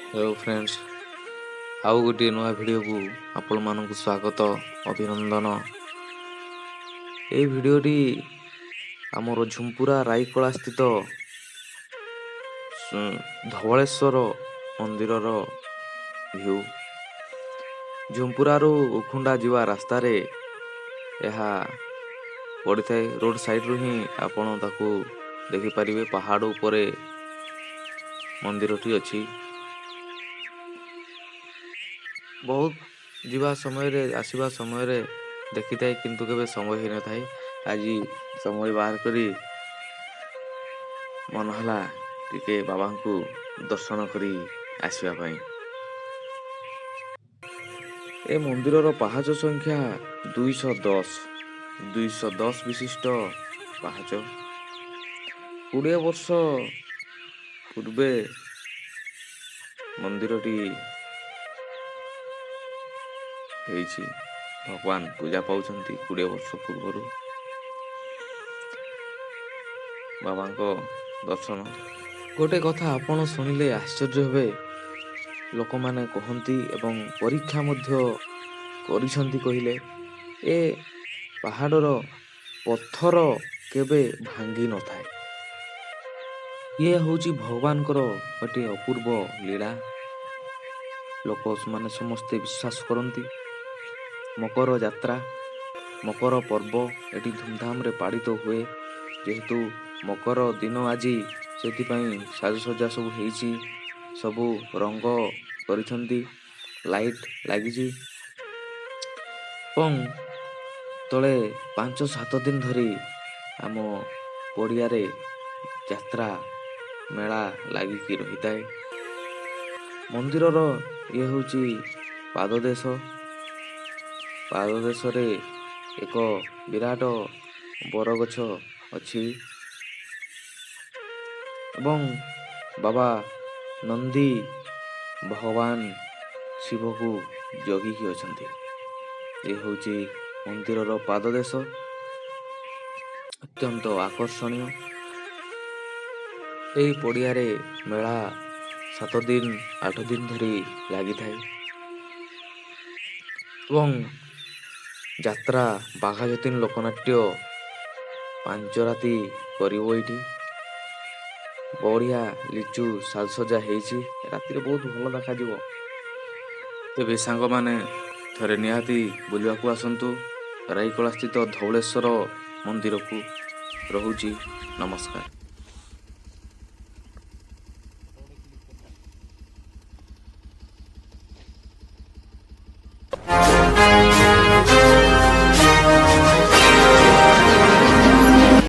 Hello friends, आउ गोटे नुआ भिडियो को आपण मानक स्वागत अभिनंदन। ये भिडियोटी आमर झुंपुरा राईकला स्थित धवलेश्वर मंदिर व्यू। झुंपुरारू उखुंडा जीवा रास्ता रे यह पड़ी थाए। रोड साइड रू ही आपण ताकू देखि परिबे। पहाड़ उपरे मंदिरटी अछि। बहुत जीवा समय रे आसीबा समय रे देखि थाए किंतु केबे समय ही न थाए। आज समय बाहर करी मन हला टिके बाबा को दर्शन करी आसीबा पई। ए मंदिर रो पाहाच संख्या 210 विशिष्ट पाहाच। 20 वर्ष पूर्वे मंदिरटी ହେଇଛି। भगवान पूजा पाउछंती 20 वर्ष पूर्व बाबा को दर्शन। गोटे कथा आपण सुनिले आश्चर्य हेबे। लोक माने कहंती एवं परीक्षा मध्य करिसंती कहिले ए पहाड़र पत्थर केबे भांगी न थाए। ये होची भगवान करो गोटे अपूर्व लीला। लोक माने समस्ते विश्वास करंती। मकर यात्रा मकर पर्व एटी धूमधाम रे पालित हुए। जेहेतु मकर दिन आज से साजसज्जा सब होईची। सबू रंग करिसंती, लाइट लागिची। तले 5-7 दिन धरी आम पड़िया रे यात्रा मेला लागिकी रही थाए। मंदिरर ये होची पाददेश। पाददेश रे एक विराट बरगछ अछि एवं बाबा नंदी भगवान शिव को जगी की अछंती। ये होची मंदिरर पाददेश। अत्यंत आकर्षणीय। एई पड़िया रे मेला 7 दिन 8 दिन धरी लगी थाए एवं यात्रा बाघाजतीन लोकनाट्य 5 राति करिवो। एठी बढ़िया लिचु साजसज्जा हेची। राति रे बहुत भल देखा जिवो। तेबे सांग माने थरे निहाती बुलिया को आसंतु। राईकला स्थित धवलेश्वर मंदिर को। रहुची नमस्कार।